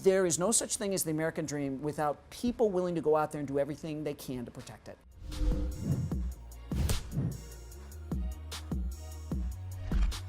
There is no such thing as the American dream without people willing to go out there and do everything they can to protect it.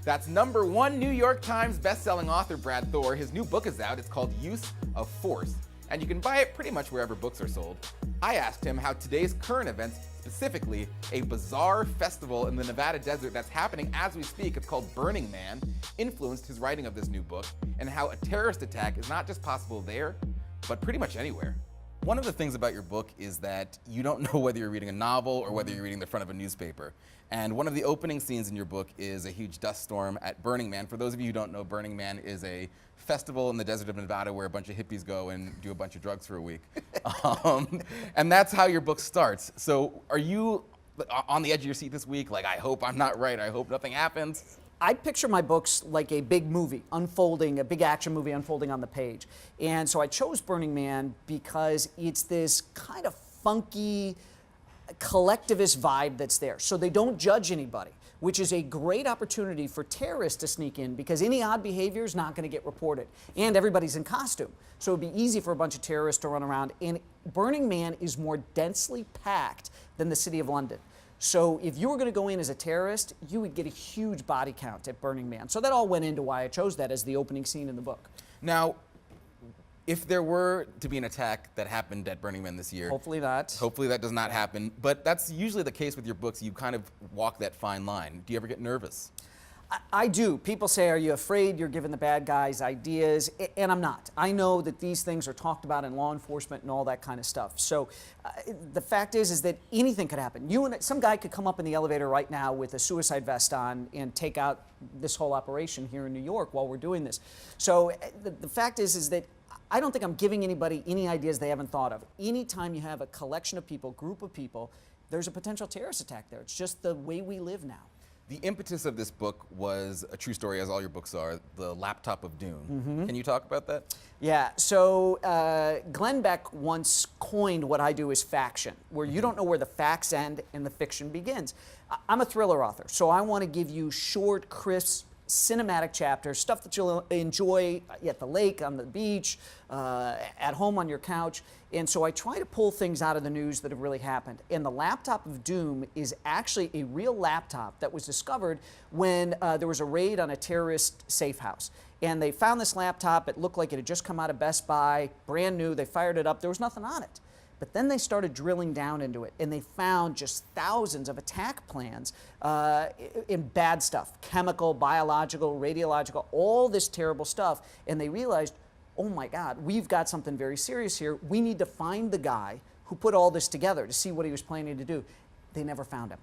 That's #1 New York Times bestselling author Brad Thor. His new book is out. It's called Use of Force, and you can buy it pretty much wherever books are sold. I asked him how today's current events, specifically a bizarre festival in the Nevada desert that's happening as we speak, it's called Burning Man, influenced his writing of this new book, and how a terrorist attack is not just possible there, but pretty much anywhere. One of the things about your book is that you don't know whether you're reading a novel or whether you're reading the front of a newspaper. And one of the opening scenes in your book is a huge dust storm at Burning Man. For those of you who don't know, Burning Man is a festival in the desert of Nevada where a bunch of hippies go and do a bunch of drugs for a week. And that's how your book starts. So are you on the edge of your seat this week? Like, I hope I'm not right. I hope nothing happens. I picture my books like a big movie unfolding, a big action movie unfolding on the page. And so I chose Burning Man because it's this kind of funky, collectivist vibe that's there. So they don't judge anybody, which is a great opportunity for terrorists to sneak in because any odd behavior is not going to get reported. And everybody's in costume. So it'd be easy for a bunch of terrorists to run around. And Burning Man is more densely packed than the City of London. So if you were going to go in as a terrorist, you would get a huge body count at Burning Man. So that all went into why I chose that as the opening scene in the book. Now, if there were to be an attack that happened at Burning Man this year... Hopefully not. Hopefully that does not happen. But that's usually the case with your books. You kind of walk that fine line. Do you ever get nervous? I do. People say, are you afraid you're giving the bad guys ideas? And I'm not. I know that these things are talked about in law enforcement and all that kind of stuff. So the fact is that anything could happen. Some guy could come up in the elevator right now with a suicide vest on and take out this whole operation here in New York while we're doing this. So the fact is that I don't think I'm giving anybody any ideas they haven't thought of. Anytime you have a collection of people, group of people, there's a potential terrorist attack there. It's just the way we live now. The impetus of this book was a true story, as all your books are, the laptop of doom. Can you talk about that? Yeah, so Glenn Beck once coined what I do as faction, where you don't know where the facts end and the fiction begins. I'm a thriller author, so I want to give you short, crisp, cinematic chapters, stuff that you'll enjoy at the lake, on the beach, at home on your couch. And so I try to pull things out of the news that have really happened. And the laptop of doom is actually a real laptop that was discovered when there was a raid on a terrorist safe house. And they found this laptop. It looked like it had just come out of Best Buy, brand new. They fired it up. There was nothing on it. But then they started drilling down into it, and they found just thousands of attack plans in bad stuff, chemical, biological, radiological, all this terrible stuff. And they realized, oh my God, we've got something very serious here. We need to find the guy who put all this together to see what he was planning to do. They never found him.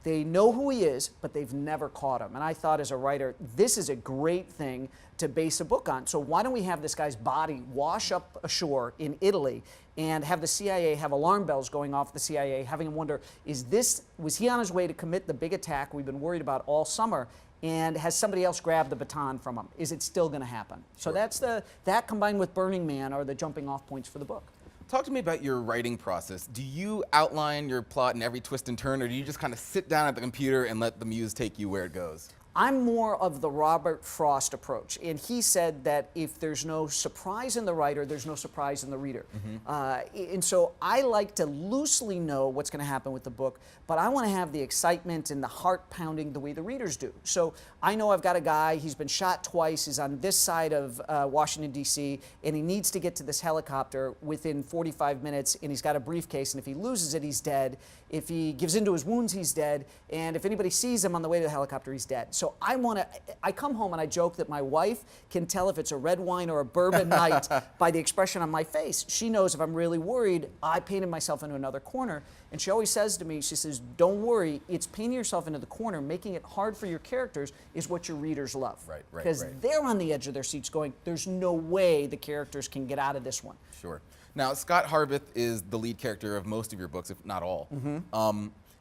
They know who he is, but they've never caught him. And I thought as a writer, this is a great thing to base a book on. So why don't we have this guy's body wash up ashore in Italy and have the CIA have alarm bells going off the CIA, having him wonder, was he on his way to commit the big attack we've been worried about all summer? And has somebody else grabbed the baton from him? Is it still going to happen? So that combined with Burning Man are the jumping off points for the book. Talk to me about your writing process. Do you outline your plot in every twist and turn, or do you just kind of sit down at the computer and let the muse take you where it goes? I'm more of the Robert Frost approach, and he said that if there's no surprise in the writer, there's no surprise in the reader. And so I like to loosely know what's going to happen with the book, but I want to have the excitement and the heart pounding the way the readers do. So I know I've got a guy, he's been shot twice, he's on this side of Washington, D.C., and he needs to get to this helicopter within 45 minutes, and he's got a briefcase, and if he loses it, he's dead. If he gives into his wounds, he's dead. And if anybody sees him on the way to the helicopter, he's dead. So I come home and I joke that my wife can tell if it's a red wine or a bourbon night by the expression on my face. She knows if I'm really worried, I painted myself into another corner. And she always says to me, she says, don't worry, it's painting yourself into the corner, making it hard for your characters is what your readers love. Right. Because they're on the edge of their seats going, there's no way the characters can get out of this one. Sure. Now, Scott Harveth is the lead character of most of your books, if not all.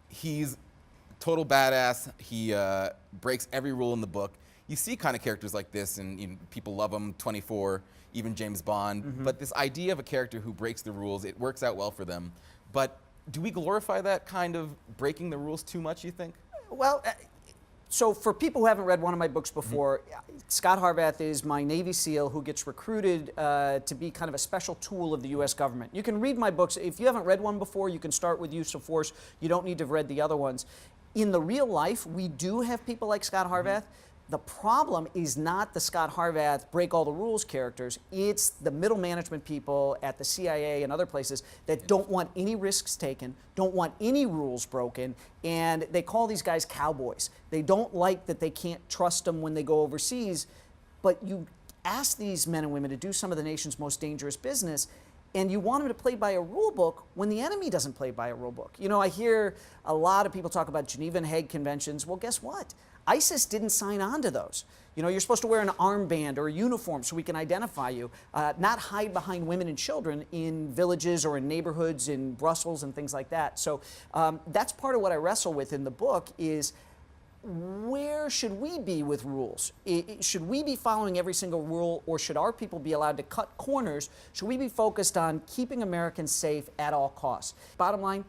He's total badass. He breaks every rule in the book. You see kind of characters like this, and people love them, 24, even James Bond. But this idea of a character who breaks the rules, it works out well for them. But do we glorify that kind of breaking the rules too much, you think? Well, So for people who haven't read one of my books before, Scott Harvath is my Navy SEAL who gets recruited to be kind of a special tool of the U.S. government. You can read my books. If you haven't read one before, you can start with Use of Force. You don't need to have read the other ones. In the real life, we do have people like Scott Harvath. The problem is not the Scott Harvath break all the rules characters. It's the middle management people at the CIA and other places that don't want any risks taken, don't want any rules broken, and they call these guys cowboys. They don't like that they can't trust them when they go overseas, but you ask these men and women to do some of the nation's most dangerous business, and you want them to play by a rule book when the enemy doesn't play by a rule book. You know, I hear a lot of people talk about Geneva and Hague conventions. Well, guess what? ISIS didn't sign on to those. You know, you're supposed to wear an armband or a uniform so we can identify you, not hide behind women and children in villages or in neighborhoods in Brussels and things like that. So that's part of what I wrestle with in the book is where should we be with rules? Should we be following every single rule, or should our people be allowed to cut corners? Should we be focused on keeping Americans safe at all costs? Bottom line,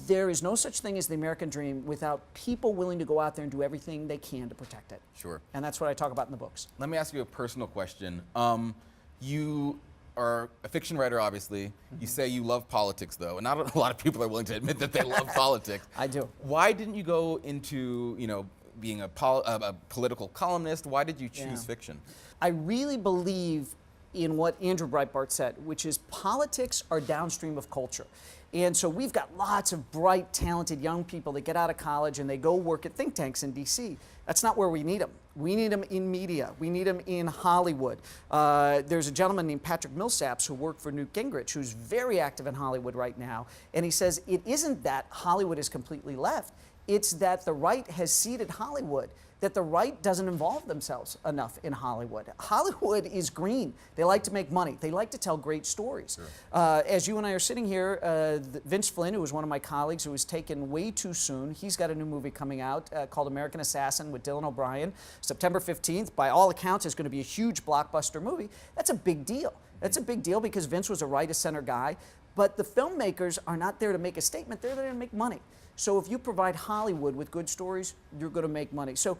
there is no such thing as the American dream without people willing to go out there and do everything they can to protect it. Sure. And that's what I talk about in the books. Let me ask you a personal question. You are a fiction writer, obviously. You say you love politics, though, and not a lot of people are willing to admit that they love politics. I do. Why didn't you go into, being a political columnist? Why did you choose fiction? I really believe in what Andrew Breitbart said, which is politics are downstream of culture. And so we've got lots of bright, talented young people that get out of college and they go work at think tanks in DC. That's not where we need them. We need them in media. We need them in Hollywood. There's a gentleman named Patrick Millsaps who worked for Newt Gingrich who's very active in Hollywood right now. And he says it isn't that Hollywood is completely left. It's that the right has ceded Hollywood, that the right doesn't involve themselves enough in Hollywood. Hollywood is green. They like to make money. They like to tell great stories. Sure. As you and I are sitting here, Vince Flynn, who was one of my colleagues who was taken way too soon, he's got a new movie coming out called American Assassin with Dylan O'Brien, September 15th. By all accounts, it's going to be a huge blockbuster movie. That's a big deal. That's a big deal because Vince was a right-of-center guy, but the filmmakers are not there to make a statement. They're there to make money. So if you provide Hollywood with good stories, you're going to make money. So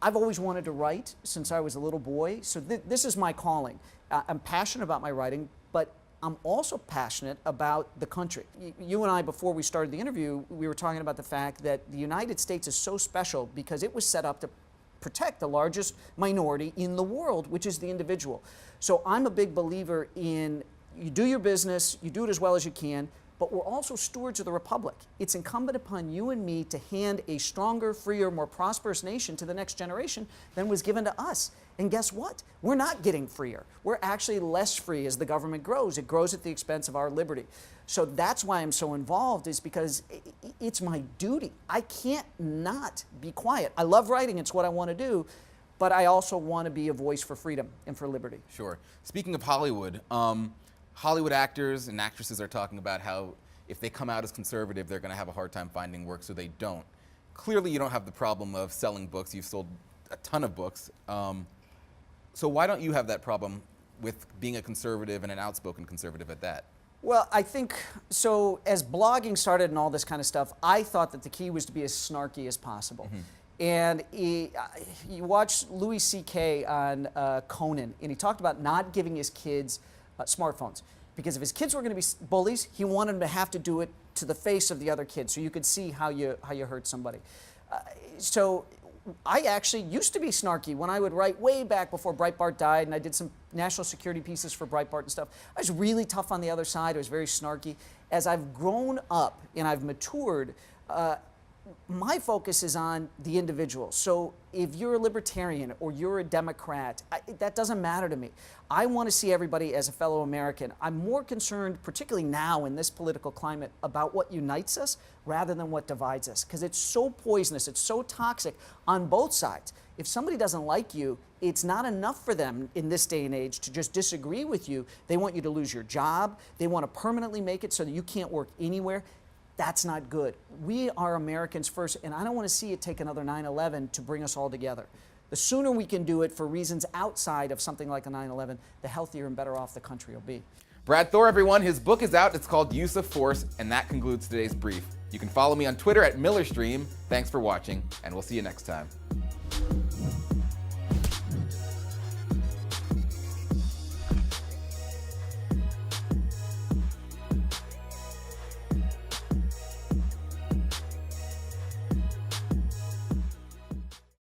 I've always wanted to write since I was a little boy. So this is my calling. I'm passionate about my writing, but I'm also passionate about the country. You and I, before we started the interview, we were talking about the fact that the United States is so special because it was set up to protect the largest minority in the world, which is the individual. So I'm a big believer in you do your business, you do it as well as you can, but we're also stewards of the Republic. It's incumbent upon you and me to hand a stronger, freer, more prosperous nation to the next generation than was given to us. And guess what? We're not getting freer. We're actually less free as the government grows. It grows at the expense of our liberty. So that's why I'm so involved, is because it's my duty. I can't not be quiet. I love writing. It's what I want to do. But I also want to be a voice for freedom and for liberty. Sure. Speaking of Hollywood, Hollywood actors and actresses are talking about how if they come out as conservative, they're going to have a hard time finding work, so they don't. Clearly, you don't have the problem of selling books. You've sold a ton of books. So why don't you have that problem with being a conservative and an outspoken conservative at that? Well, I think, so as blogging started and all this kind of stuff, I thought that the key was to be as snarky as possible. And you watch Louis C.K. on Conan, and he talked about not giving his kids smartphones. Because if his kids were going to be bullies, he wanted them to have to do it to the face of the other kids so you could see how you hurt somebody. So I actually used to be snarky when I would write way back before Breitbart died, and I did some national security pieces for Breitbart and stuff. I was really tough on the other side. I was very snarky. As I've grown up and I've matured, my focus is on the individual. So if you're a libertarian or you're a Democrat, that doesn't matter to me. I want to see everybody as a fellow American. I'm more concerned, particularly now in this political climate, about what unites us rather than what divides us, because it's so poisonous, it's so toxic on both sides. If somebody doesn't like you, it's not enough for them in this day and age to just disagree with you. They want you to lose your job. They want to permanently make it so that you can't work anywhere. That's not good. We are Americans first, and I don't want to see it take another 9/11 to bring us all together. The sooner we can do it for reasons outside of something like a 9/11, the healthier and better off the country will be. Brad Thor, everyone, his book is out. It's called Use of Force, and that concludes today's brief. You can follow me on Twitter at MillerStream. Thanks for watching, and we'll see you next time.